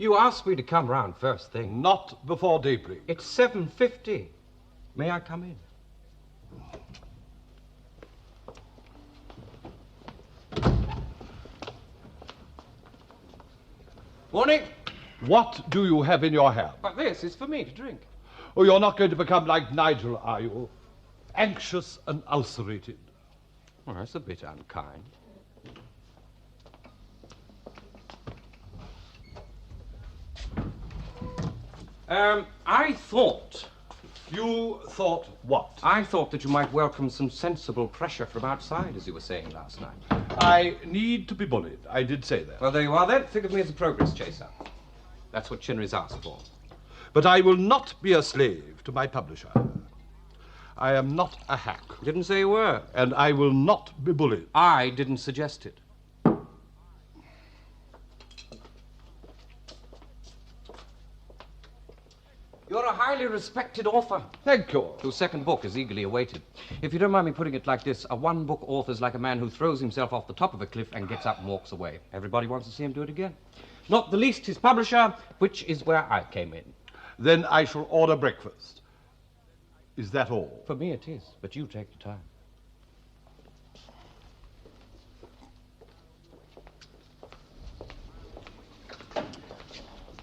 You asked me to come round first thing. Not before daybreak. It's 7:50. May I come in? Morning. What do you have in your hand? But this is for me to drink. Oh, you're not going to become like Nigel, are you? Anxious and ulcerated. Well, that's a bit unkind. I thought... You thought what? I thought that you might welcome some sensible pressure from outside, as you were saying last night. I need to be bullied. I did say that. Well, there you are, then. Think of me as a progress chaser. That's what Chinnery's asked for. But I will not be a slave to my publisher. I am not a hack. Didn't say you were. And I will not be bullied. I didn't suggest it. You're a highly respected author. Thank you. Your second book is eagerly awaited. If you don't mind me putting it like this, a one-book author's like a man who throws himself off the top of a cliff and gets up and walks away. Everybody wants to see him do it again. Not the least his publisher, which is where I came in. Then I shall order breakfast. Is that all? For me it is, but you take the time.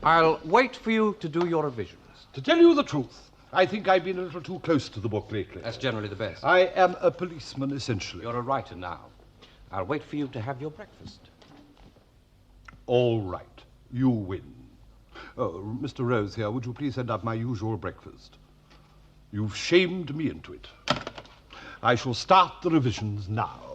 I'll wait for you to do your revisions. To tell you the truth, I think I've been a little too close to the book lately. That's generally the best. I am a policeman, essentially. You're a writer now. I'll wait for you to have your breakfast. All right. You win. Oh, Mr. Rose here, would you please send up my usual breakfast? You've shamed me into it. I shall start the revisions now.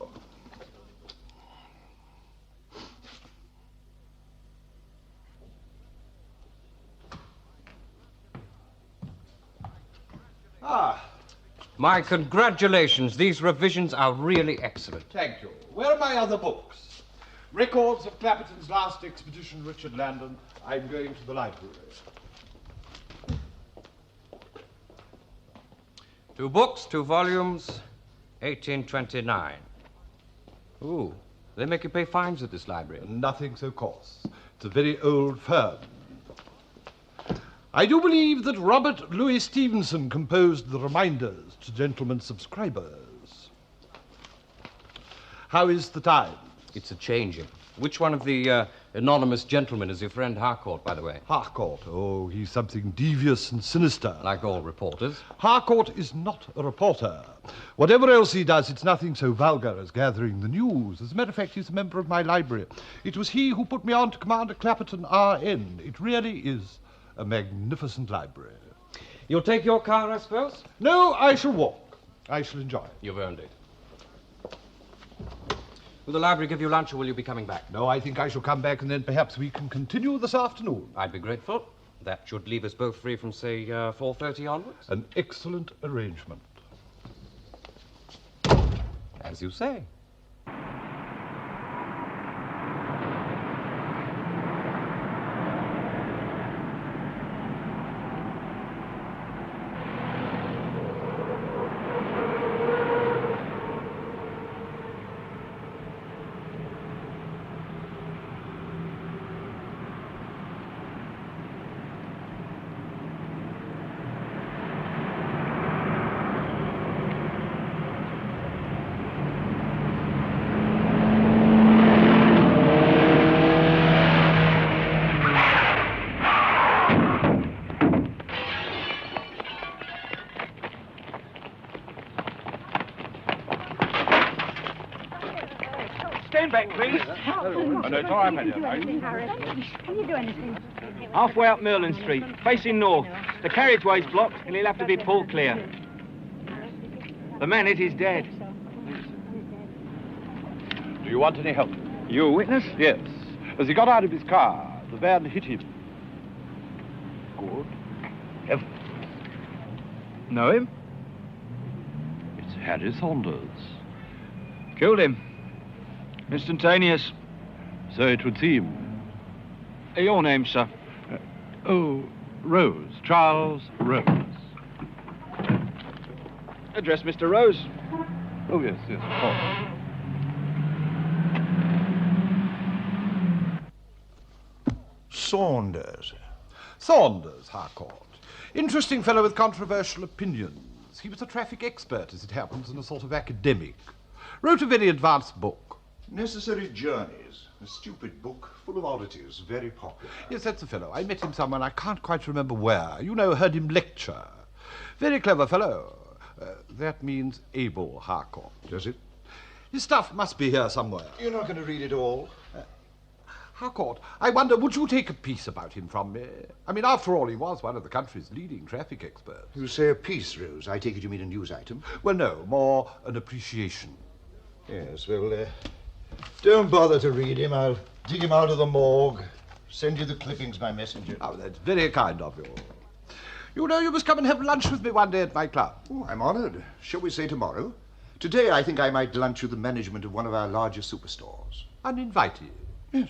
My congratulations. These revisions are really excellent. Thank you. Where are my other books? Records of Clapperton's last expedition, Richard Landon. I'm going to the library. 2 books, 2 volumes, 1829. Ooh, they make you pay fines at this library. Nothing so coarse. It's a very old firm. I do believe that Robert Louis Stevenson composed the reminders to gentlemen subscribers. How is the time? It's a changing. Which one of the anonymous gentlemen is your friend Harcourt, by the way? Harcourt? Oh, he's something devious and sinister. Like all reporters. Harcourt is not a reporter. Whatever else he does, it's nothing so vulgar as gathering the news. As a matter of fact, he's a member of my library. It was he who put me on to Commander Clapperton, R.N. It really is a magnificent library. You'll take your car, I suppose? No, I shall walk. I shall enjoy it. You've earned it. Will the library give you lunch, or will you be coming back? No, I think I shall come back, and then perhaps we can continue this afternoon. I'd be grateful. That should leave us both free from, say, 4:30 onwards. An excellent arrangement. As you say. Stand back, please. No time, Can you do anything? Halfway up Merlin Street, facing north. The carriageway's blocked, and he'll have to be pulled clear. The man is dead. Do you want any help? You a witness? Yes. As he got out of his car, the van hit him. Good heavens. Know him? It's Harry Saunders. Killed him. Instantaneous. So it would seem. Your name, sir? Rose. Charles Rose. Address Mr. Rose. Oh, yes, of course. Saunders. Saunders, Harcourt. Interesting fellow with controversial opinions. He was a traffic expert, as it happens, and a sort of academic. Wrote a very advanced book. Necessary Journeys. A stupid book, full of oddities, very popular. Yes, that's the fellow. I met him somewhere, I can't quite remember where. You know, heard him lecture. Very clever fellow. That means able, Harcourt. Does it? His stuff must be here somewhere. You're not going to read it all? Harcourt, I wonder, would you take a piece about him from me? I mean, after all, he was one of the country's leading traffic experts. You say a piece, Rose. I take it you mean a news item? Well, no, more an appreciation. Yes, well, don't bother to read him. I'll dig him out of the morgue. Send you the clippings by messenger. Oh, that's very kind of you. You know, you must come and have lunch with me one day at my club. Oh, I'm honored. Shall we say tomorrow? Today, I think I might lunch with the management of one of our largest superstores. Uninvited? Yes.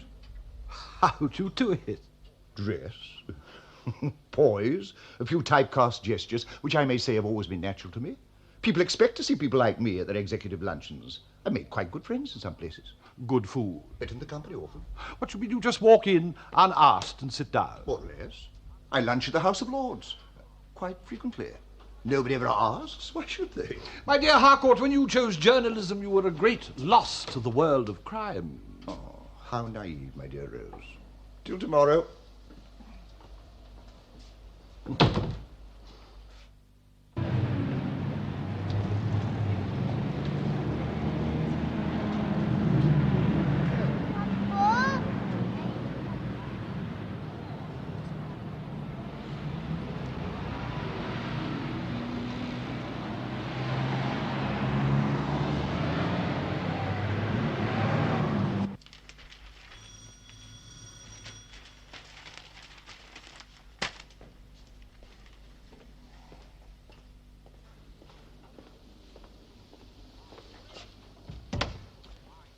How'd you do it? Dress, poise, a few typecast gestures, which I may say have always been natural to me. People expect to see people like me at their executive luncheons. I made quite good friends in some places. Good food. Met in the company often. What you mean, you just walk in unasked and sit down? More or less. I lunch at the House of Lords. Quite frequently. Nobody ever asks. Why should they? My dear Harcourt, when you chose journalism, you were a great loss to the world of crime. Oh, how naive, my dear Rose. Till tomorrow.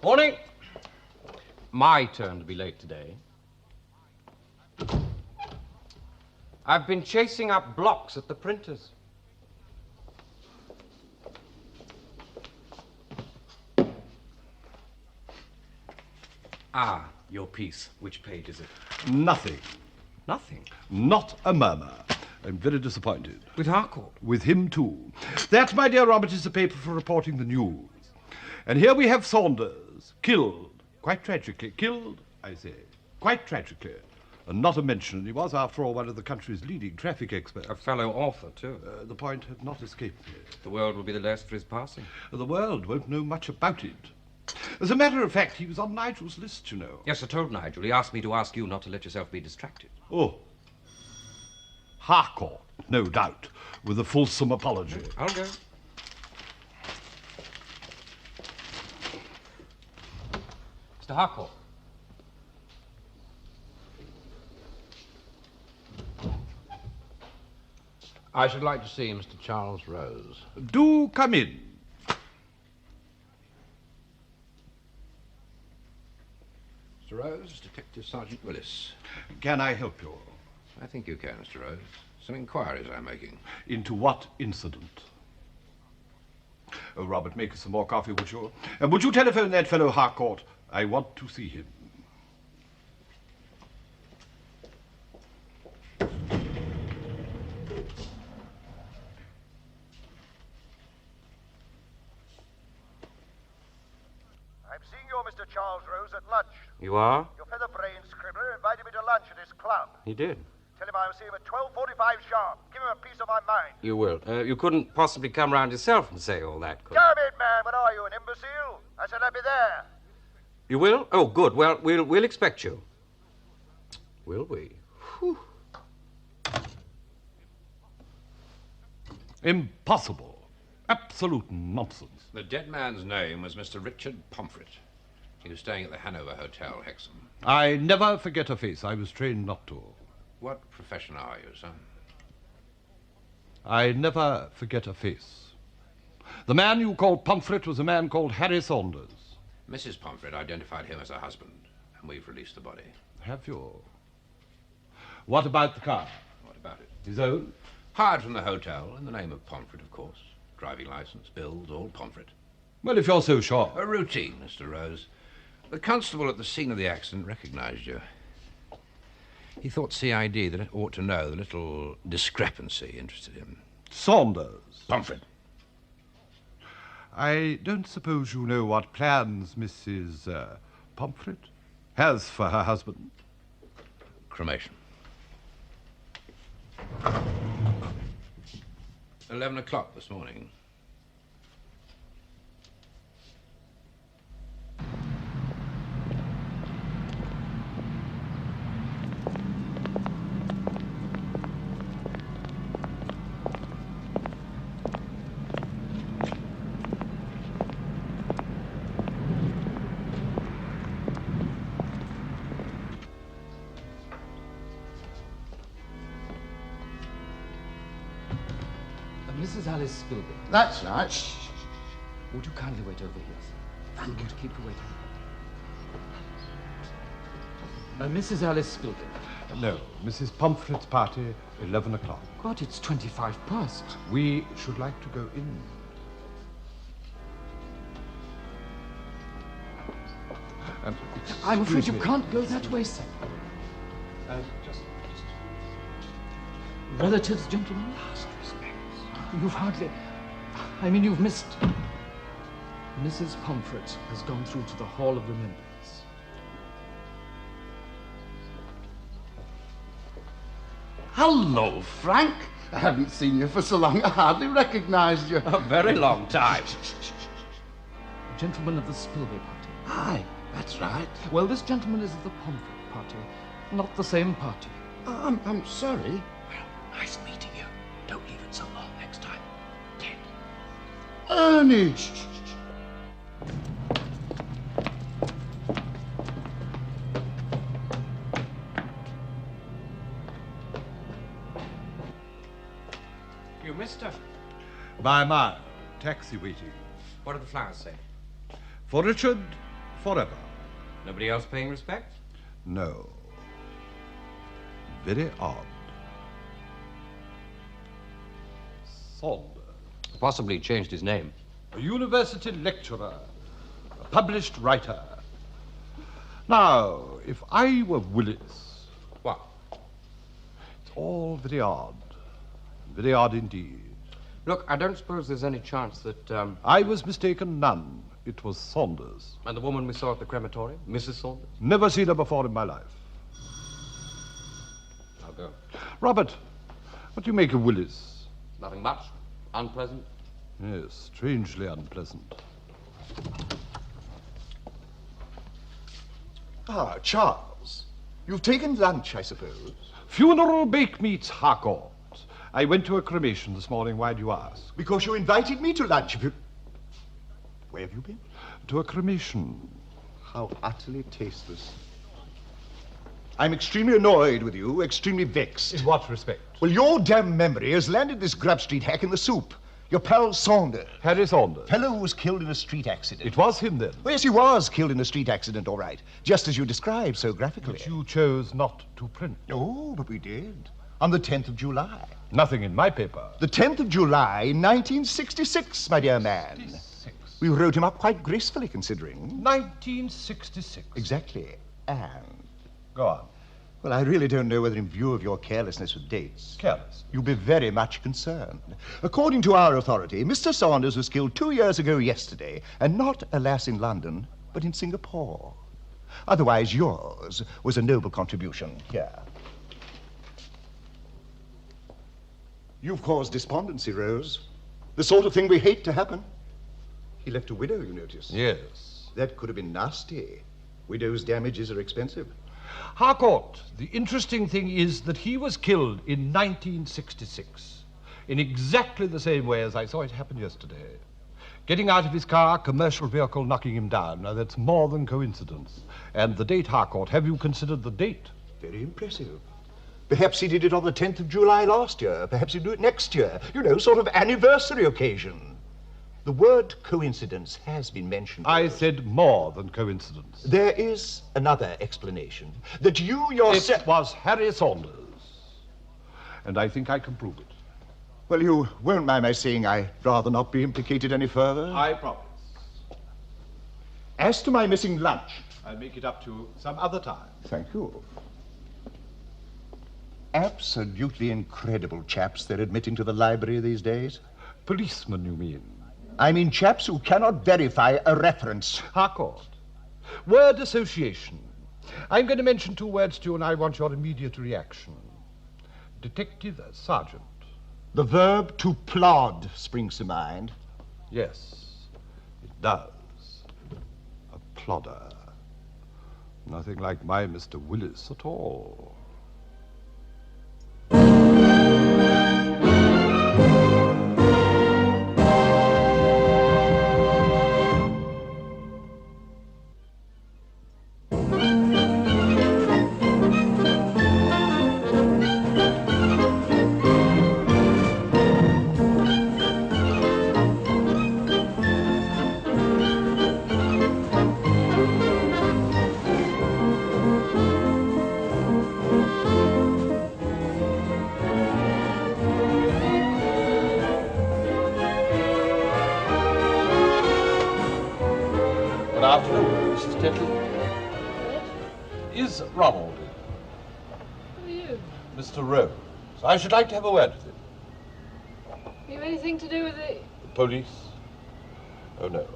Morning. My turn to be late today. I've been chasing up blocks at the printers. Ah, your piece. Which page is it? Nothing. Nothing. Not a murmur. I'm very disappointed. With Harcourt? With him, too. That, my dear Robert, is the paper for reporting the news. And here we have Saunders, killed. Quite tragically. Killed, I say. Quite tragically. And not a mention. He was, after all, one of the country's leading traffic experts. A fellow author, too. The point had not escaped me. The world will be the less for his passing. The world won't know much about it. As a matter of fact, he was on Nigel's list, you know. Yes, I told Nigel. He asked me to ask you not to let yourself be distracted. Oh. Harcourt, no doubt, with a fulsome apology. I'll go. Mr. Harcourt. I should like to see Mr. Charles Rose. Do come in. Mr. Rose, Detective Sergeant Willis. Can I help you? I think you can, Mr. Rose. Some inquiries I'm making. Into what incident? Oh, Robert, make us some more coffee, would you? And would you telephone that fellow Harcourt? I want to see him. I'm seeing you, Mr. Charles Rose, at lunch. You are? Your feather-brained scribbler invited me to lunch at his club. He did. Tell him I'll see him at 12:45 sharp. Give him a piece of my mind. You will. You couldn't possibly come round yourself and say all that, could you? Damn it, man, what are you, an imbecile? I said I'd be there. You will? Oh, good. Well, we'll expect you. Will we? Whew. Impossible. Absolute nonsense. The dead man's name was Mr. Richard Pomfret. He was staying at the Hanover Hotel, Hexham. I never forget a face. I was trained not to. What profession are you, son? I never forget a face. The man you called Pomfret was a man called Harry Saunders. Mrs. Pomfret identified him as her husband, and we've released the body. Have you? What about the car? What about it? His own? Hired from the hotel, in the name of Pomfret, of course. Driving license, bills, all Pomfret. Well, if you're so sure. A routine, Mr. Rose. The constable at the scene of the accident recognized you. He thought CID that it ought to know the little discrepancy interested him. Saunders. Pomfret. I don't suppose you know what plans Mrs. Pomfret has for her husband. Cremation. 11 o'clock this morning. Mrs. Alice Spilby. That's right. Shh. Would you kindly wait over here, sir? Thank you to keep you waiting. Mrs. Alice Spilby. No, Mrs. Pomfret's party, 11 o'clock. God, it's 25 past. We should like to go in. I'm afraid Excuse you me. can't go that way, sir. Just Relatives, gentlemen? You've hardly... I mean, you've missed... Mrs. Pomfret has gone through to the Hall of Remembrance. Hello, Frank. I haven't seen you for so long, I hardly recognized you. A very long time. Gentlemen of the Spilby party. Aye, that's right. Well, this gentleman is of the Pomfret party, not the same party. I'm sorry. Nice meeting you. Don't leave it so long next time. Ted. Ernie! You missed her. by a mile. Taxi waiting. What do the flowers say? For Richard, forever. Nobody else paying respect? No. Very odd. Saunders. Possibly changed his name. A university lecturer. A published writer. Now, if I were Willis... What? It's all very odd. Very odd indeed. Look, I don't suppose there's any chance that, I was mistaken none. It was Saunders. And the woman we saw at the crematorium, Mrs. Saunders? Never seen her before in my life. I'll go. Robert, what do you make of Willis? Nothing much. Unpleasant. Yes, strangely unpleasant. Ah, Charles. You've taken lunch, I suppose. Funeral bake meats, Harcourt. I went to a cremation this morning. Why do you ask? Because you invited me to lunch. Where have you been? To a cremation. How utterly tasteless. I'm extremely annoyed with you, extremely vexed. In what respect? Well, your damn memory has landed this Grub Street hack in the soup. Your pal Saunders. Harry Saunders. Fellow who was killed in a street accident. It was him, then. Well, yes, he was killed in a street accident, all right. Just as you described so graphically. Which you chose not to print. Oh, but we did. On the 10th of July. Nothing in my paper. The 10th of July, 1966, my dear man. 66. We wrote him up quite gracefully, considering. 1966. Exactly. And... Go on. Well, I really don't know whether in view of your carelessness with dates... Careless. You'll be very much concerned. According to our authority, Mr. Saunders was killed 2 years ago yesterday, and not, alas, in London, but in Singapore. Otherwise, yours was a noble contribution here. You've caused despondency, Rose. The sort of thing we hate to happen. He left a widow, you notice. Yes. That could have been nasty. Widows' damages are expensive. Harcourt, the interesting thing is that he was killed in 1966, in exactly the same way as I saw it happen yesterday. Getting out of his car, commercial vehicle knocking him down. Now, that's more than coincidence. And the date, Harcourt, have you considered the date? Very impressive. Perhaps he did it on the 10th of July last year. Perhaps he'll do it next year. You know, sort of anniversary occasion. The word coincidence has been mentioned. I said more than coincidence. There is another explanation. That you yourself... It was Harry Saunders. And I think I can prove it. Well, you won't mind my saying I'd rather not be implicated any further. I promise. As to my missing lunch... I'll make it up to you some other time. Thank you. absolutely incredible chaps they're admitting to the library these days. Policemen, you mean? I mean chaps who cannot verify a reference. Harcourt. Word association. I'm going to mention 2 words to you and I want your immediate reaction. Detective Sergeant. The verb to plod springs to mind. Yes, it does. A plodder. Nothing like my Mr. Willis at all. Good afternoon, Mrs. Tetley. Is Ronald in? Who are you? Mr. Rose. I should like to have a word with him. You have anything to do with the... Police? Oh, no.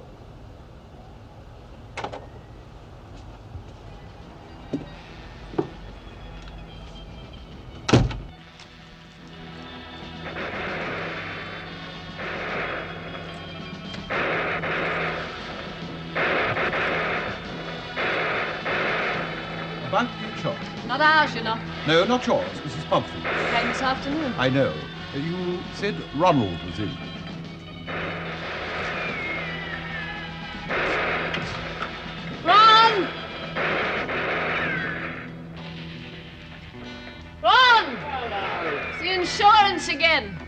About the shop. Not ours, you know. No, not yours, Mrs. Pumphrey. Came this afternoon. I know. You said Ronald was in. Ron! Ron! It's the insurance again.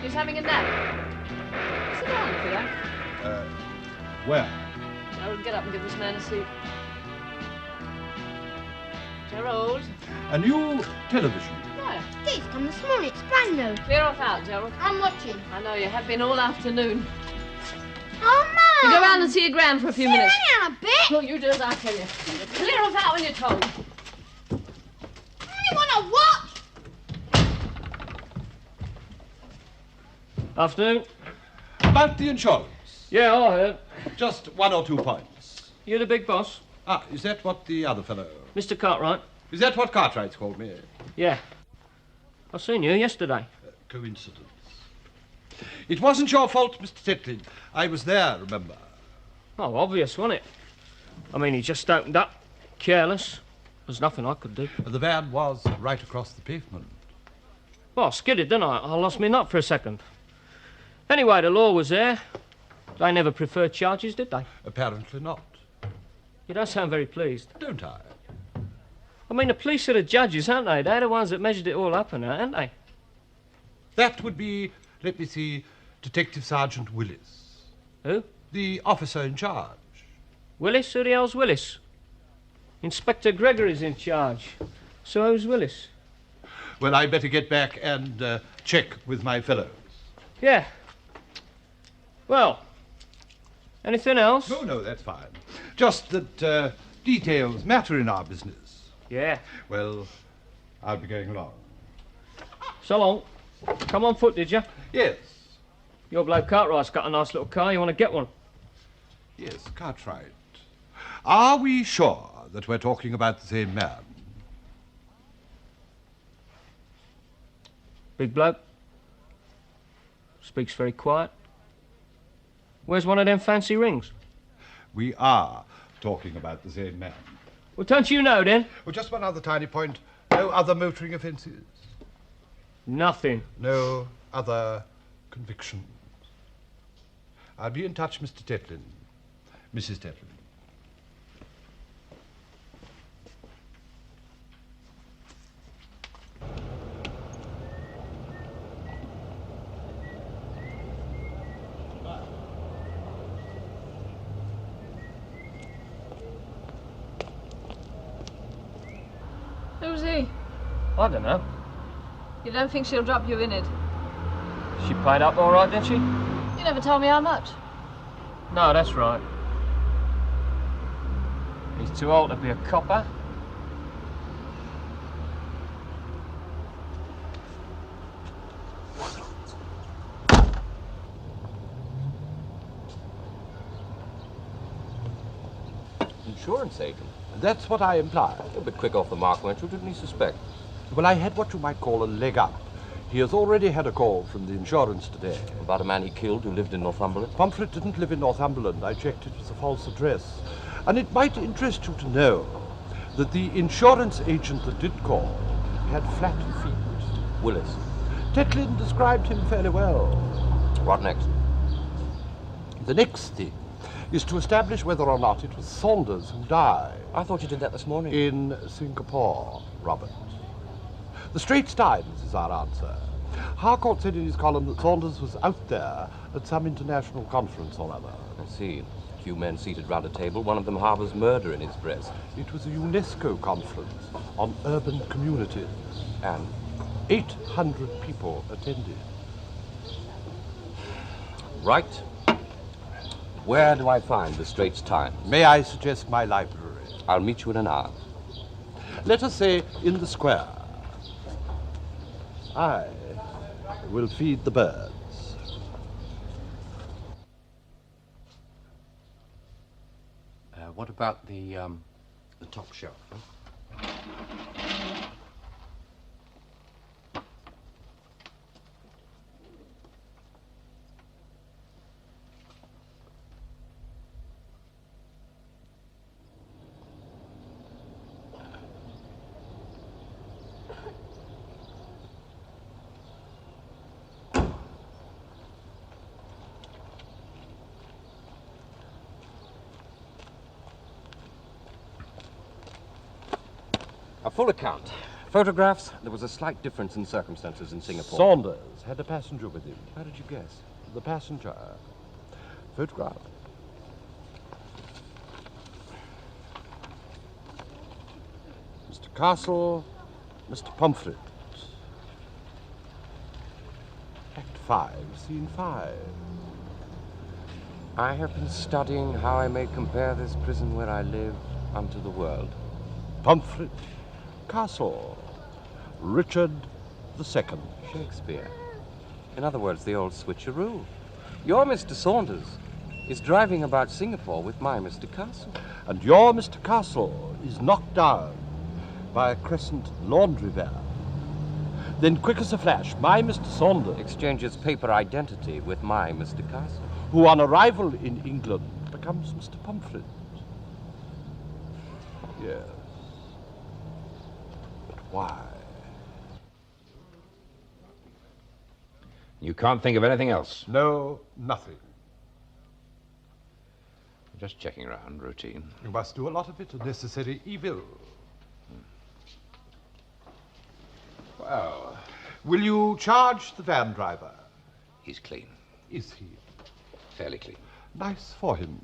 He's having a nap. Sit down if you like. Where? Gerald, get up and give this man a seat. Gerald. A new television. Where? Steve's come this morning. It's brand new. Clear off out, Gerald. I'm watching. I know, you have been all afternoon. Oh, You Mum! go round and see your gran for a few minutes. Sit down a bit. Well, you do as I tell you. Clear off out when you're told. I want to watch. Afternoon. About the insurance. Yeah, I heard. Just 1 or 2 points. You're the big boss? Ah, is that what the other fellow... Mr. Cartwright? Is that what Cartwright's called me? Yeah. I seen you yesterday. Coincidence. It wasn't your fault, Mr. Tetley. I was there, remember. Oh, obvious, wasn't it? I mean, he just opened up, careless. There's nothing I could do. The van was right across the pavement. Well, I skidded, didn't I? I lost me nut for a second. Anyway, the law was there. They never preferred charges, did they? Apparently not. You don't sound very pleased. Don't I? I mean, the police are the judges, aren't they? They're the ones that measured it all up and that, aren't they? That would be, let me see, Detective Sergeant Willis. Who? The officer in charge. Willis? Who the hell's Willis? Inspector Gregory's in charge. So who's Willis? Well, I better get back and check with my fellows. Yeah. Well, anything else? No, that's fine. Just that details matter in our business. Yeah. Well, I'll be going along. So long. Come on foot, did you? Yes. Your bloke Cartwright's got a nice little car. You want to get one? Yes, Cartwright. Are we sure that we're talking about the same man? Big bloke. Speaks very quiet. Where's one of them fancy rings? We are talking about the same man. Well, don't you know, then? Well, just one other tiny point. No other motoring offences. Nothing. No other convictions. I'll be in touch, Mr. Tetlin. Mrs. Tetlin. Who's he? I don't know. You don't think she'll drop you in it? She paid up all right, didn't she? You never told me how much. No, that's right. He's too old to be a copper. insurance agent. That's what I implied. A bit quick off the mark, weren't you? Didn't he suspect? Well, I had what you might call a leg up. He has already had a call from the insurance today. About a man he killed who lived in Northumberland? Pomfret didn't live in Northumberland. I checked, it was a false address. And it might interest you to know that the insurance agent that did call had flat feet. Willis. Tetlin described him fairly well. What next? The next thing is to establish whether or not it was Saunders who died. I thought you did that this morning. In Singapore, Robert. The Straits Times is our answer. Harcourt said in his column that Saunders was out there at some international conference or other. I see. A few men seated round a table. One of them harbours murder in his breast. It was a UNESCO conference on urban communities. And 800 people attended. right. Where do I find the Straits Times? May I suggest my library? I'll meet you in an hour. Let us say in the square. I will feed the birds. What about the top shelf? Huh? A full account. Photographs, there was a slight difference in circumstances in Singapore. Saunders had a passenger with him. How did you guess? The passenger. Photograph. Mr. Castle, Mr. Pomfret. Act 5, Scene 5. I have been studying how I may compare this prison where I live unto the world. Pomfret, Castle, Richard II. Shakespeare. In other words, the old switcheroo. Your Mr. Saunders is driving about Singapore with my Mr. Castle. And your Mr. Castle is knocked down by a Crescent laundry van. Then, quick as a flash, my Mr. Saunders Exchanges paper identity with my Mr. Castle. who on arrival in England becomes Mr. Pomfret. Yes. But why? You can't think of anything else. No, nothing. Just checking around, routine. You must do a lot of it, a necessary evil. Well, will you charge the van driver? He's clean. Is he? Fairly clean. Nice for him.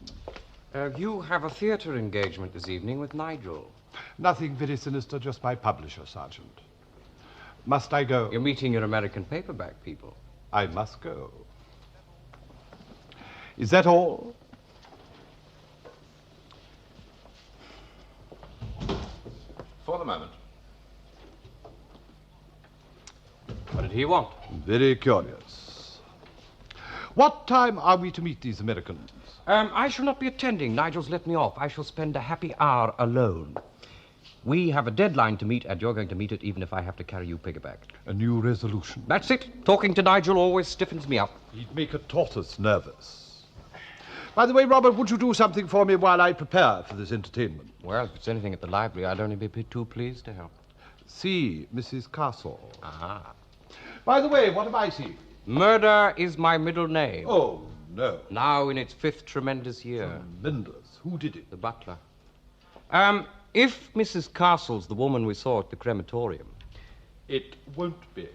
You have a theatre engagement this evening with Nigel. Nothing very sinister, just my publisher, Sergeant. Must I go? You're meeting your American paperback people. I must go. Is that all? For the moment. What did he want? Very curious. What time are we to meet these Americans? I shall not be attending. Nigel's let me off. I shall spend a happy hour alone. We have a deadline to meet, and you're going to meet it even if I have to carry you piggyback. A new resolution. That's it. Talking to Nigel always stiffens me up. He'd make a tortoise nervous. By the way, Robert, would you do something for me while I prepare for this entertainment? Well, if it's anything at the library, I'd only be too pleased to help. See Mrs. Castle. Aha. By the way, what have I seen? Murder is my middle name. Oh, no. Now in its 5th tremendous year. Tremendous. Who did it? The butler. If Mrs. Castle's the woman we saw at the crematorium. It won't be.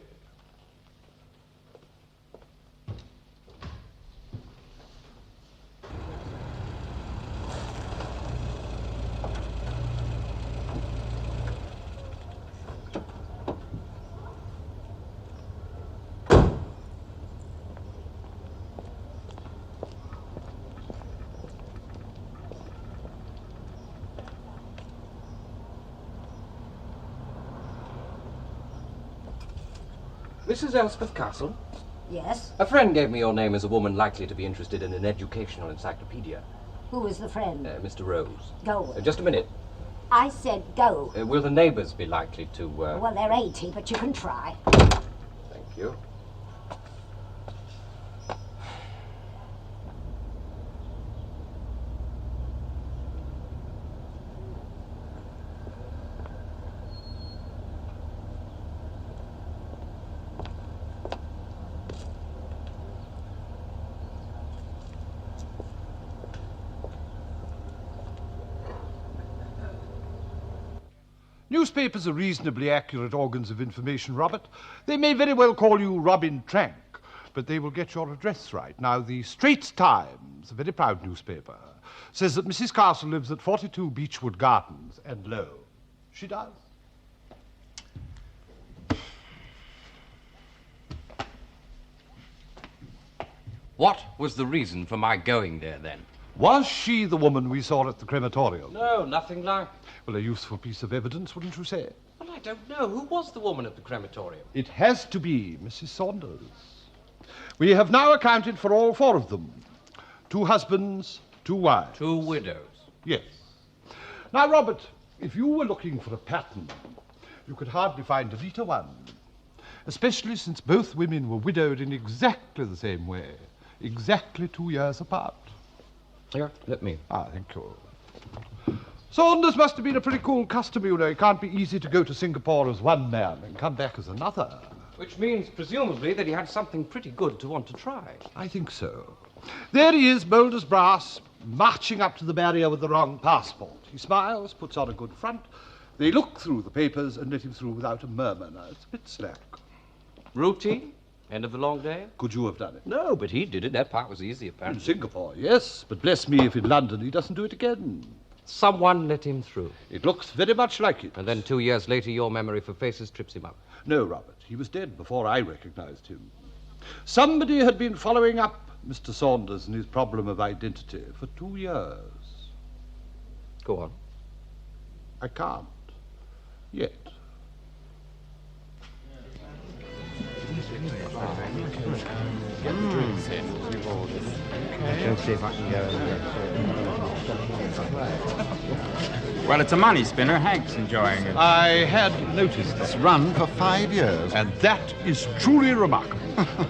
Mrs. Elspeth Castle? Yes? A friend gave me your name as a woman likely to be interested in an educational encyclopedia. Who was the friend? Mr. Rose. Go. Just a minute. I said go. Will the neighbours be likely to... Well, they're 80, but you can try. Thank you. Newspapers are reasonably accurate organs of information, Robert. They may very well call you Robin Trank, but they will get your address right. Now, the Straits Times, a very proud newspaper, says that Mrs. Castle lives at 42 Beechwood Gardens, and lo, she does. What was the reason for my going there, then? Was she the woman we saw at the crematorium? No, nothing like... Well, a useful piece of evidence, wouldn't you say? Well, I don't know. Who was the woman at the crematorium? It has to be Mrs. Saunders. We have now accounted for all 4 of them. 2 husbands, 2 wives. 2 widows. Yes. Now, Robert, if you were looking for a pattern, you could hardly find a neater one. Especially since both women were widowed in exactly the same way. Exactly 2 years apart. Here, let me. Ah, thank you. Saunders must have been a pretty cool customer, you know. It can't be easy to go to Singapore as one man and come back as another. Which means, presumably, that he had something pretty good to want to try. I think so. There he is, bold as brass, marching up to the barrier with the wrong passport. He smiles, puts on a good front. They look through the papers and let him through without a murmur. Now, it's a bit slack. Routine? End of the long day? Could you have done it? No, but he did it. That part was easy, In apparently. Singapore, yes, but bless me if in London he doesn't do it again. Someone let him through. It looks very much like it. And then 2 years later, your memory for faces trips him up. No, Robert, he was dead before I recognized him. Somebody had been following up Mr. Saunders and his problem of identity for 2 years. Go on. I can't. Yet. Well, it's a money spinner. Hank's enjoying it. I had noticed It's run for 5 years. and that is truly remarkable.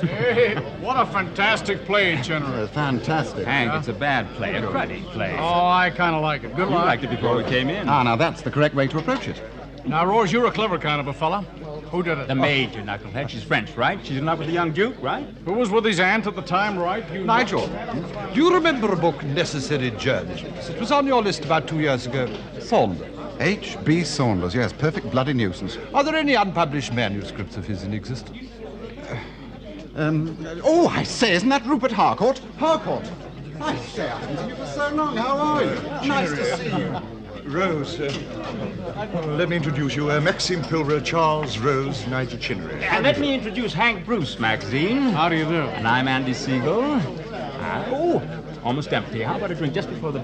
Hey, what a fantastic play, General. Fantastic. Hank, it's a bad play, a cruddy play. Oh, I kind of like it. Good You luck. liked it before we came in. Now that's the correct way to approach it. Now, Rose, you're a clever kind of a fella. Who did it? The maid, you knucklehead. She's French, right? She's in love with the young Duke, right? Who was with his aunt at the time, right? You Nigel, do you remember a book, Necessary Journals? It was on your list about 2 years ago. Saunders. H.B. Saunders, yes, perfect bloody nuisance. Are there any unpublished manuscripts of his in existence? Oh, I say, isn't that Rupert Harcourt? Harcourt! I say, I haven't seen you for so long. How are you? Nice to see you. Rose, let me introduce you. Maxime Pilbara, Charles Rose, Nigel Chinnery. And let me introduce Hank Bruce, Maxine. How do you do? And I'm Andy Siegel. Oh, almost empty. How about a drink just before the...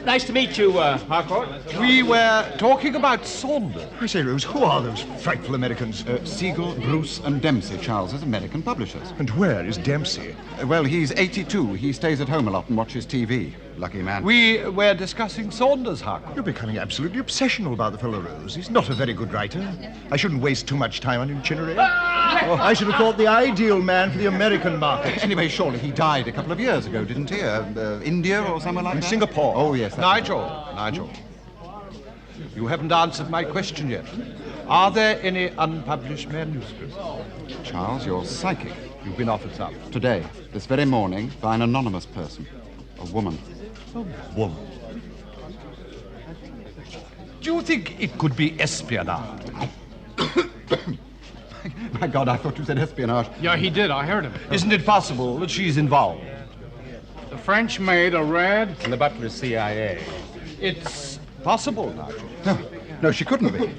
nice to meet you, Harcourt. We were talking about Saunders. I say, Rose, who are those frightful Americans? Siegel, Bruce, and Dempsey, Charles's American publishers. And where is Dempsey? Well, he's 82. He stays at home a lot and watches TV. Lucky man. We were discussing Saunders, Harcourt. You're becoming absolutely obsessional about the fellow, Rose. He's not a very good writer. I shouldn't waste too much time on him, Chinnery. Oh, I should have thought the ideal man for the American market. Anyway, surely he died a couple of years ago, didn't he? India or somewhere like In that? Singapore. Oh, yes. Nigel, you haven't answered my question yet. Are there any unpublished manuscripts? Charles, you're psychic. You've been offered some. Today, this very morning, by an anonymous person. A woman. A woman. Do you think it could be espionage? My God, I thought you said espionage. Yeah, he did. I heard of it. Isn't it possible that she's involved? The French maid, a red. And the butler is CIA. It's possible, Nigel. No, she couldn't be.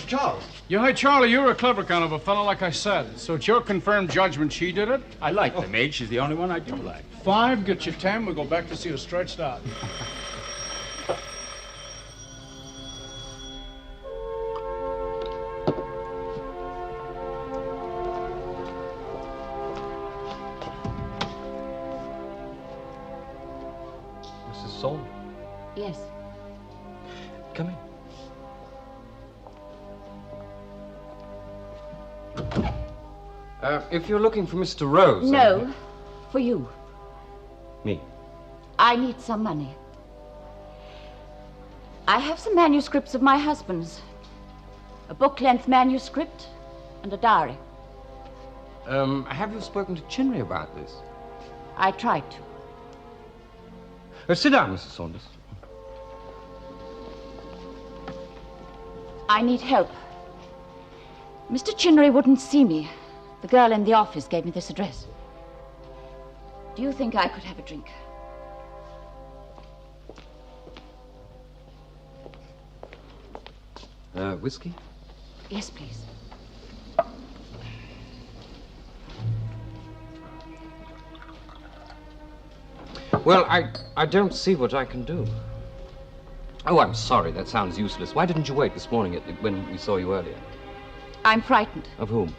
Charles. Yeah, hey, Charlie, you're a clever kind of a fellow, like I said. So it's your confirmed judgment she did it? I like the maid. She's the only one I do like. 5, get you 10. We'll go back to see her stretched out. If you're looking for Mr. Rose... No, for you. Me? I need some money. I have some manuscripts of my husband's. A book-length manuscript and a diary. Have you spoken to Chinnery about this? I tried to. Sit down, Mrs. Saunders. I need help. Mr. Chinnery wouldn't see me. The girl in the office gave me this address. Do you think I could have a drink? Whiskey? Yes, please. Well, I don't see what I can do. Oh, I'm sorry. That sounds useless. Why didn't you wait this morning when we saw you earlier? I'm frightened. Of whom?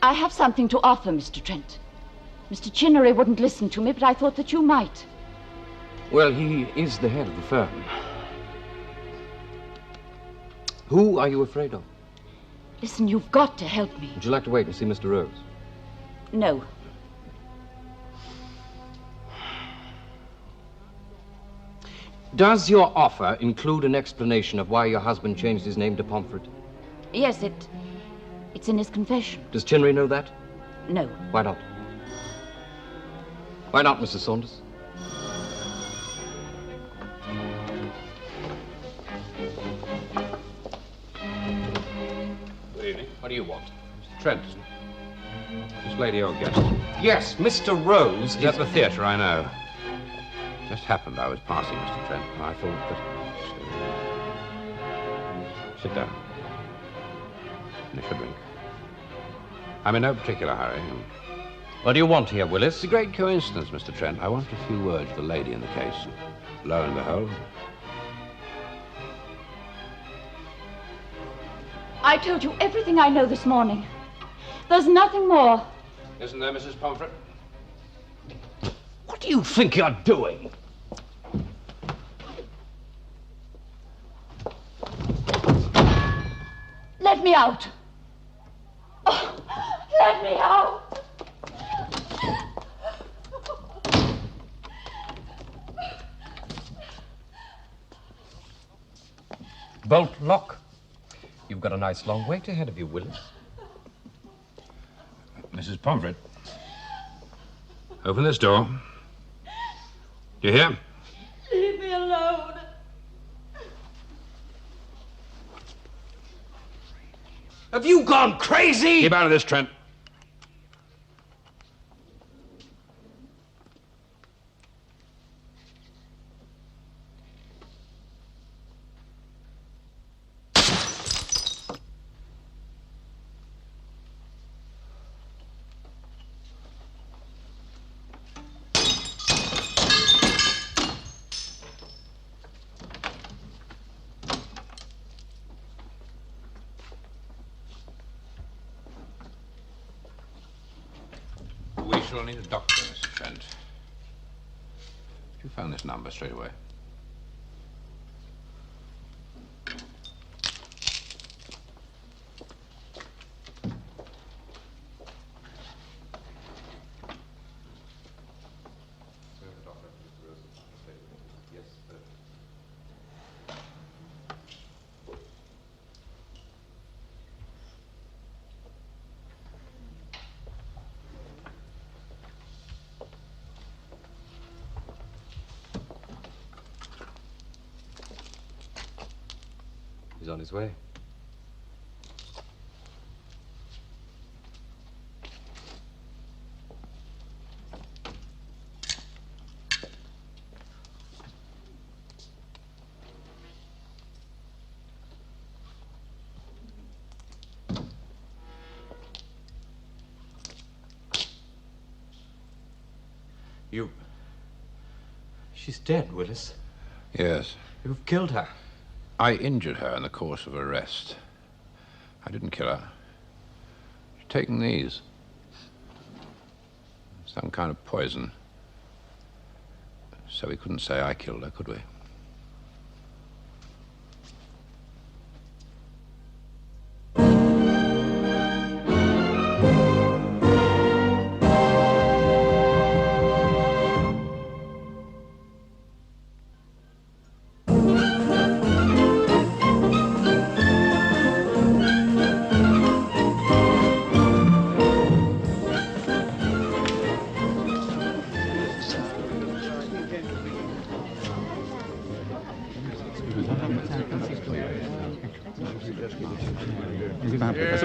I have something to offer, Mr. Trent. Mr. Chinnery wouldn't listen to me, but I thought that you might. Well, he is the head of the firm. Who are you afraid of? Listen, you've got to help me. Would you like to wait and see Mr. Rose? No. Does your offer include an explanation of why your husband changed his name to Pomfret? Yes, it's in his confession. Does Chinnery know that? No. Why not? Why not, Mrs. Saunders? Good evening. What do you want? Mr. Trent, isn't it? This lady your guest. Yes, Mr. Rose Is at the theatre, I know. Just happened I was passing, Mr. Trent, and I thought that... Sit down. Finish your drink. I'm in no particular hurry. What do you want here, Willis? It's a great coincidence, Mr. Trent. I want a few words with the lady in the case. Lo and behold... I told you everything I know this morning. There's nothing more. Isn't there, Mrs. Pomfret? What do you think you're doing? Let me out. Oh, let me out. Bolt lock. You've got a nice long wait ahead of you, Willis. Mrs. Pomfret. Open this door. Do you hear? Leave me alone. Have you gone crazy? Keep out of this, Trent. We shall need a doctor, Mr. Trent. You found this number straight away. He's on his way. She's dead, Willis. Yes. You've killed her. I injured her in the course of arrest. I didn't kill her. She'd taken these. Some kind of poison. So we couldn't say I killed her, could we?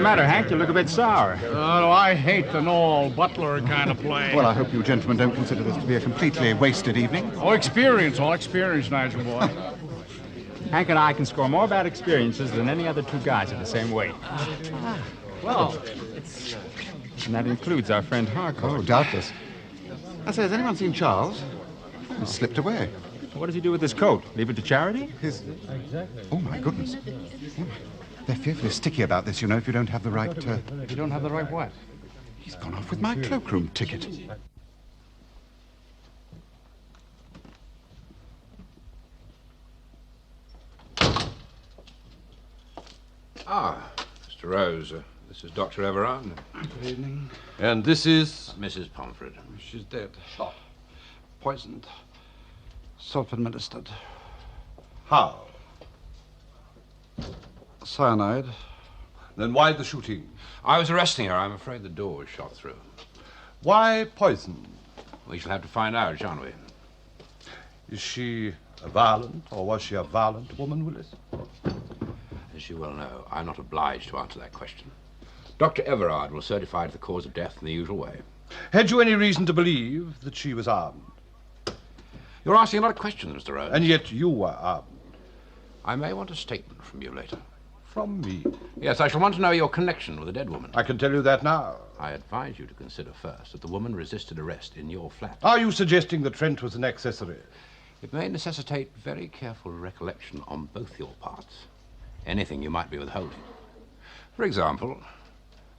matter, Hank? You look a bit sour. Oh, I hate the Noel Butler kind of play. Well, I hope you gentlemen don't consider this to be a completely wasted evening. All experience, Nigel boy. Hank and I can score more bad experiences than any other two guys at the same weight. Well, And that includes our friend Harcourt. Oh, doubtless. I say, has anyone seen Charles? He's slipped away. What does he do with his coat? Leave it to charity? Oh, my goodness. They're fearfully sticky about this, you know, if you don't have the right... You don't have the right what? He's gone off with my cloakroom ticket. Ah, Mr. Rose, this is Dr. Everard. Good evening. And this is? Mrs. Pomfret. She's dead. Shot. Poisoned. Self-administered. How? Cyanide. Then why the shooting? I was arresting her. I'm afraid the door was shot through. Why poison? We shall have to find out, shan't we? Is she violent, or was she a violent woman, Willis? As you well know, I'm not obliged to answer that question. Dr. Everard will certify to the cause of death in the usual way. Had you any reason to believe that she was armed? You're asking a lot of questions, Mr. Rose. And yet you were armed. I may want a statement from you later. From me? Yes, I shall want to know your connection with the dead woman. I can tell you that now. I advise you to consider first that the woman resisted arrest in your flat. Are you suggesting that Trent was an accessory? It may necessitate very careful recollection on both your parts. Anything you might be withholding. For example,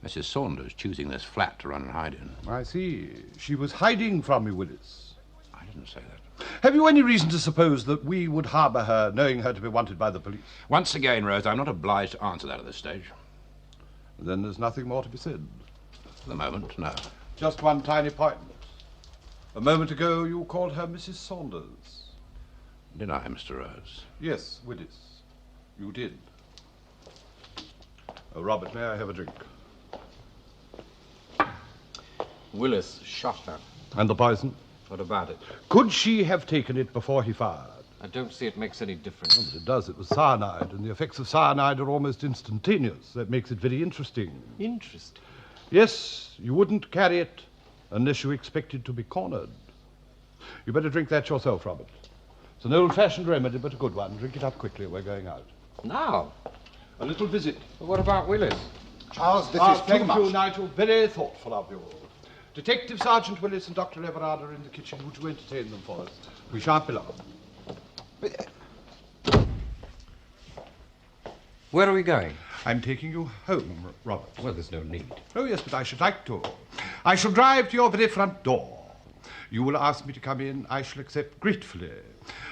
Mrs. Saunders choosing this flat to run and hide in. I see. She was hiding from me, Willis. I didn't say that. Have you any reason to suppose that we would harbour her, knowing her to be wanted by the police? Once again, Rose, I'm not obliged to answer that at this stage. Then there's nothing more to be said. For the moment, no. Just one tiny point. A moment ago, you called her Mrs. Saunders. Did I, Mr. Rose? Yes, Willis. You did. Oh, Robert, may I have a drink? Willis shot her. And the poison? What about it? Could she have taken it before he fired? I don't see it makes any difference. Oh, but it does. It was cyanide, and the effects of cyanide are almost instantaneous. That makes it very interesting. Interesting? Yes, you wouldn't carry it unless you expected to be cornered. You better drink that yourself, Robert. It's an old-fashioned remedy, but a good one. Drink it up quickly. We're going out. Now? A little visit. But what about Willis? Charles, this is too thank much. you, Nigel. Very thoughtful of you. Detective Sergeant Willis and Dr. Everard are in the kitchen. Would you entertain them for us? We shan't be long. Where are we going? I'm taking you home, Robert. Well, there's no need. Oh, yes, but I should like to. I shall drive to your very front door. You will ask me to come in. I shall accept gratefully.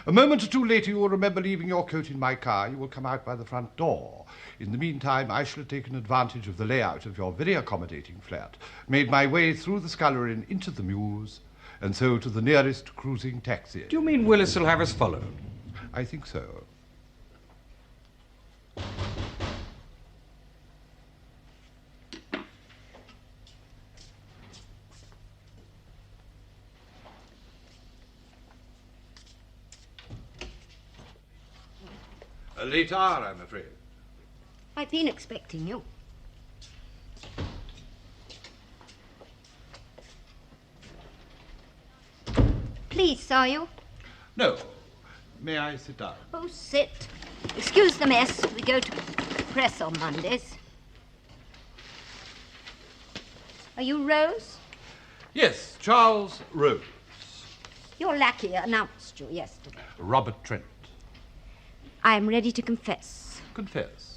A moment or two later, you will remember leaving your coat in my car. You will come out by the front door. In the meantime, I shall have taken advantage of the layout of your very accommodating flat, made my way through the scullery and into the mews, and so to the nearest cruising taxi. Do you mean Willis will have us followed? I think so. A late hour, I'm afraid. I've been expecting you. Please, saw you? No. May I sit down? Oh, sit. Excuse the mess. We go to press on Mondays. Are you Rose? Yes, Charles Rose. Your lackey announced you yesterday. Robert Trent. I am ready to confess. Confess?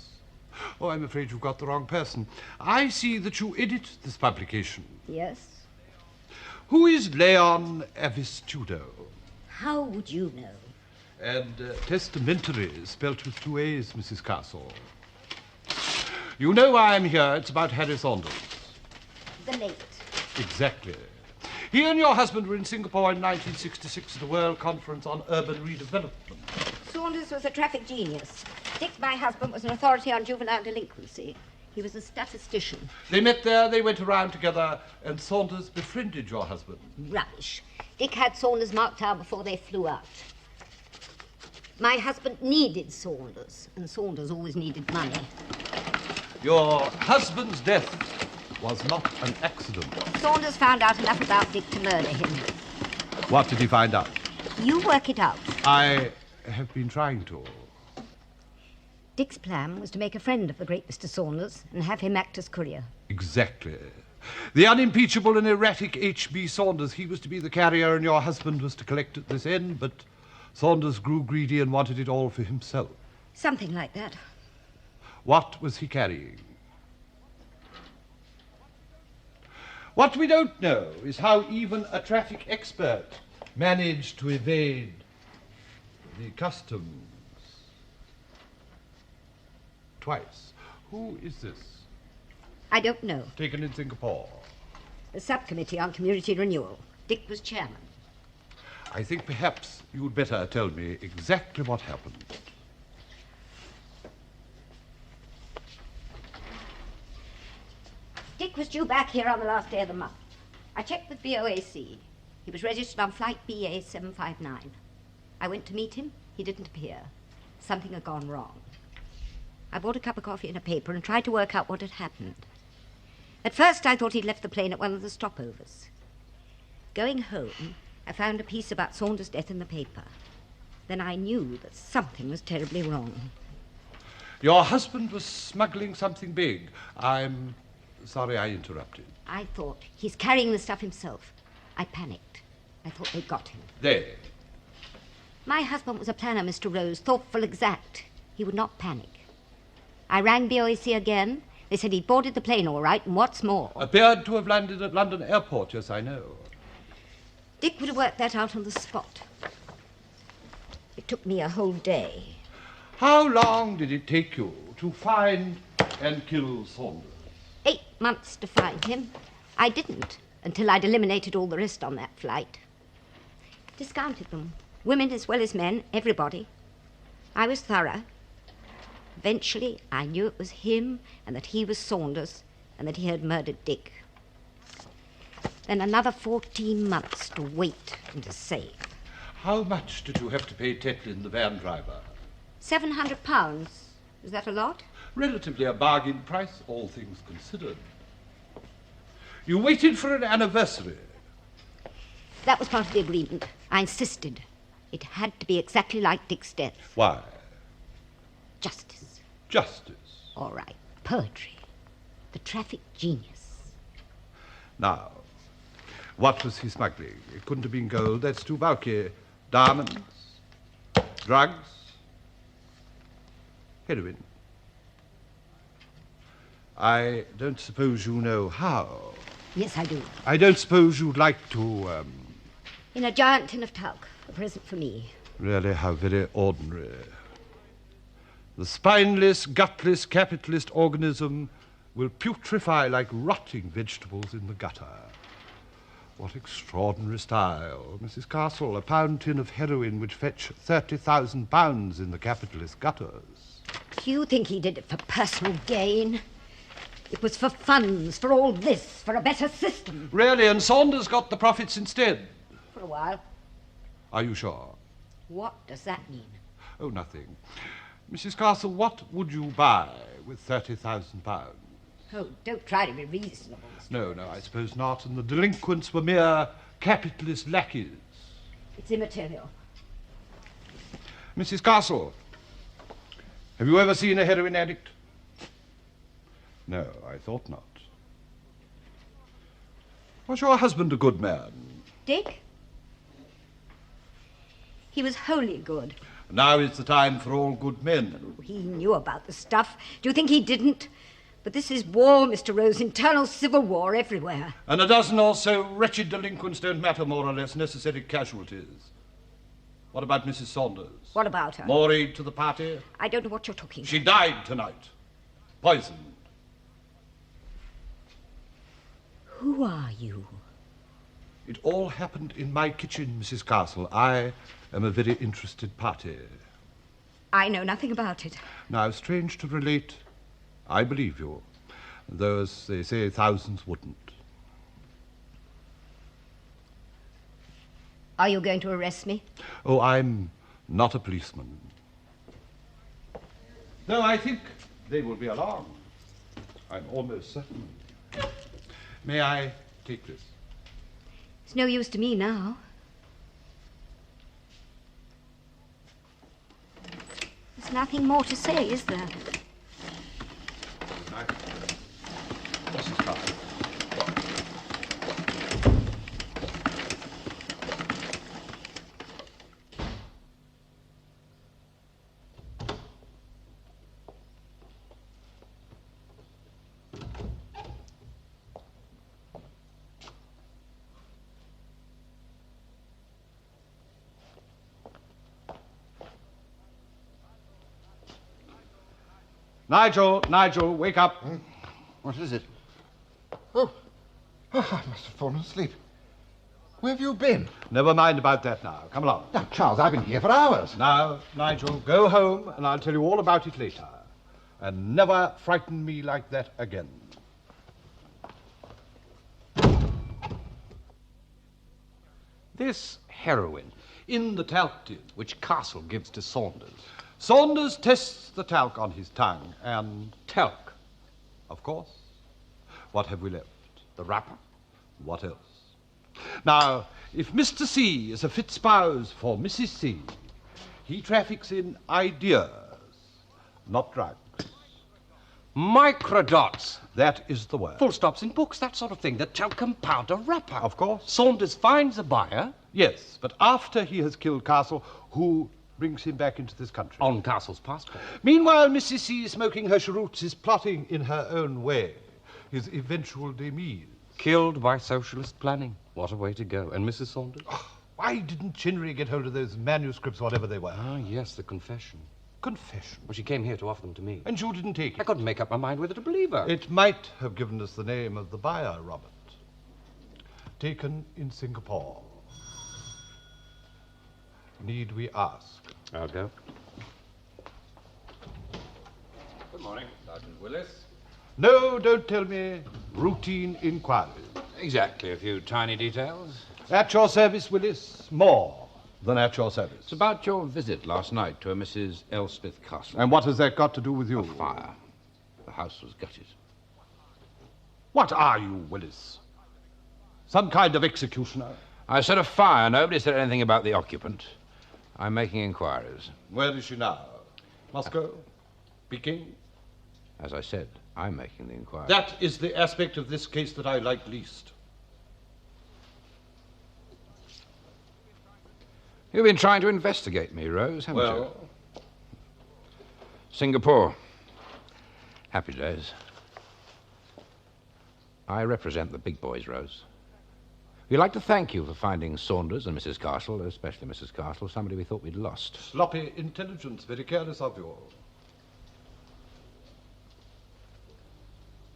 Oh, I'm afraid you've got the wrong person. I see that you edit this publication. Yes? Who is Leon Avistudo? How would you know? And testamentary, spelt with two A's, Mrs. Castle. You know why I'm here. It's about Harry Saunders. The late. Exactly. He and your husband were in Singapore in 1966 at a World Conference on Urban Redevelopment. Saunders was a traffic genius. Dick, my husband, was an authority on juvenile delinquency. He was a statistician. They met there, they went around together, and Saunders befriended your husband. Rubbish. Dick had Saunders marked down before they flew out. My husband needed Saunders, and Saunders always needed money. Your husband's death was not an accident. Saunders found out enough about Dick to murder him. What did he find out? You work it out. I have been trying to. Dick's plan was to make a friend of the great Mr. Saunders and have him act as courier. Exactly. The unimpeachable and erratic H.B. Saunders, he was to be the carrier and your husband was to collect at this end, but Saunders grew greedy and wanted it all for himself. Something like that. What was he carrying? What we don't know is how even a traffic expert managed to evade the customs twice. Who is this? I don't know. Taken in Singapore. The subcommittee on community renewal. Dick was chairman. I think perhaps you'd better tell me exactly what happened. Dick was due back here on the last day of the month. I checked with BOAC. He was registered on flight BA 759. I went to meet him. He didn't appear. Something had gone wrong. I bought a cup of coffee and a paper and tried to work out what had happened. At first, I thought he'd left the plane at one of the stopovers. Going home, I found a piece about Saunders' death in the paper. Then I knew that something was terribly wrong. Your husband was smuggling something big. I'm sorry I interrupted. I thought, he's carrying the stuff himself. I panicked. I thought they'd got him. They? My husband was a planner, Mr. Rose, thoughtful, exact. He would not panic. I rang BOAC again. They said he'd boarded the plane all right, and what's more... Appeared to have landed at London Airport, yes, I know. Dick would have worked that out on the spot. It took me a whole day. How long did it take you to find and kill Saunders? 8 months to find him. I didn't, until I'd eliminated all the rest on that flight. Discounted them. Women as well as men, everybody. I was thorough. Eventually, I knew it was him, and that he was Saunders, and that he had murdered Dick. Then another 14 months to wait and to save. How much did you have to pay Tetlin, the van driver? £700. Is that a lot? Relatively a bargain price, all things considered. You waited for an anniversary. That was part of the agreement. I insisted. It had to be exactly like Dick's death. Why? Justice. Justice. All right. Poetry. The traffic genius. Now, what was he smuggling? It couldn't have been gold. That's too bulky. Diamonds? Drugs? Heroin? I don't suppose you know how. Yes, I do. I don't suppose you'd like to, In a giant tin of talc. A present for me. Really, how very ordinary. The spineless, gutless, capitalist organism will putrefy like rotting vegetables in the gutter. What extraordinary style. Mrs. Castle, a pound tin of heroin would fetch £30,000 in the capitalist gutters. Do you think he did it for personal gain? It was for funds, for all this, for a better system. Really, and Saunders got the profits instead? For a while. Are you sure? What does that mean? Oh, nothing. Mrs. Castle, what would you buy with £30,000? Oh, don't try to be reasonable. No, I suppose not. And the delinquents were mere capitalist lackeys. It's immaterial. Mrs. Castle, have you ever seen a heroin addict? No, I thought not. Was your husband a good man? Dick? He was wholly good. Now is the time for all good men. He knew about the stuff. Do you think he didn't? But this is war, Mr. Rose, internal civil war everywhere. And a dozen or so wretched delinquents don't matter, more or less, necessary casualties. What about Mrs. Saunders? What about her? More aid to the party? I don't know what you're talking about. She died tonight. Poisoned. Who are you? It all happened in my kitchen, Mrs. Castle. I am a very interested party. I know nothing about it. Now, strange to relate, I believe you, though, as they say, thousands wouldn't. Are you going to arrest me? Oh, I'm not a policeman. No, I think they will be alarmed. I'm almost certain. May I take this? It's no use to me now. There's nothing more to say, is there? Mrs. Carter. Nigel, wake up. What is it? Oh, I must have fallen asleep. Where have you been? Never mind about that now. Come along. Now, Charles, I've been here for hours. Now, Nigel, go home and I'll tell you all about it later. And never frighten me like that again. This heroin in the talc tin, which Castle gives to Saunders. Saunders tests the talc on his tongue and... Talc. Of course. What have we left? The wrapper. What else? Now, if Mr. C is a fit spouse for Mrs. C, he traffics in ideas, not drugs. Microdots. That is the word. Full stops in books, that sort of thing. The talcum powder wrapper. Of course. Saunders finds a buyer. Yes, but after he has killed Castle, who brings him back into this country? On Castle's passport. Meanwhile, Mrs. C, smoking her cheroots, is plotting in her own way his eventual demise. Killed by socialist planning. What a way to go. And Mrs. Saunders? Oh, why didn't Chinnery get hold of those manuscripts, whatever they were? Ah, yes, the confession. Confession? Well, she came here to offer them to me. And you didn't take it? I couldn't make up my mind whether to believe her. It might have given us the name of the buyer, Robert. Taken in Singapore. Need we ask? I'll go. Good morning, Sergeant Willis. No, don't tell me. Routine inquiries. Exactly, a few tiny details. At your service, Willis. More than at your service. It's about your visit last night to a Mrs. Elspeth Castle. And what has that got to do with you? A fire. The house was gutted. What are you, Willis? Some kind of executioner? I said a fire. Nobody said anything about the occupant. I'm making inquiries. Where is she now? Moscow? Peking? As I said, I'm making the inquiries. That is the aspect of this case that I like least. You've been trying to investigate me, Rose, haven't you? Singapore. Happy days. I represent the big boys, Rose. We'd like to thank you for finding Saunders and Mrs. Castle, especially Mrs. Castle, somebody we thought we'd lost. Sloppy intelligence, very careless of you.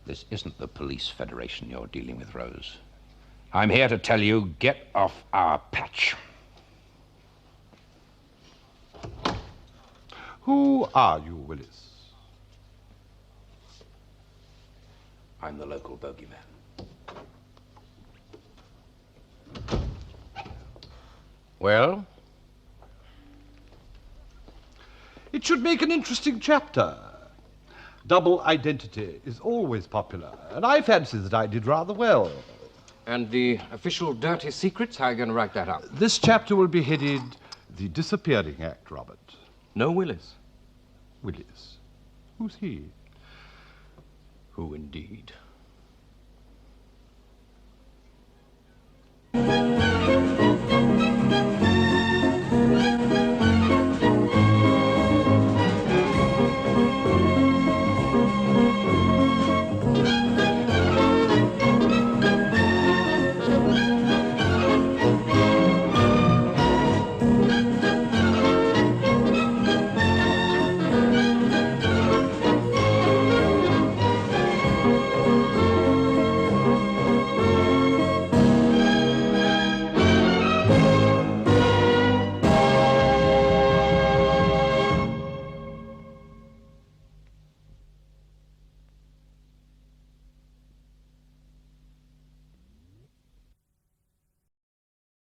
This isn't the police federation you're dealing with, Rose. I'm here to tell you, get off our patch. Who are you, Willis? I'm the local bogeyman. Well? It should make an interesting chapter. Double identity is always popular, and I fancy that I did rather well. And the official dirty secrets, how are you going to write that up? This chapter will be headed The Disappearing Act, Robert. No Willis. Willis? Who's he? Who indeed?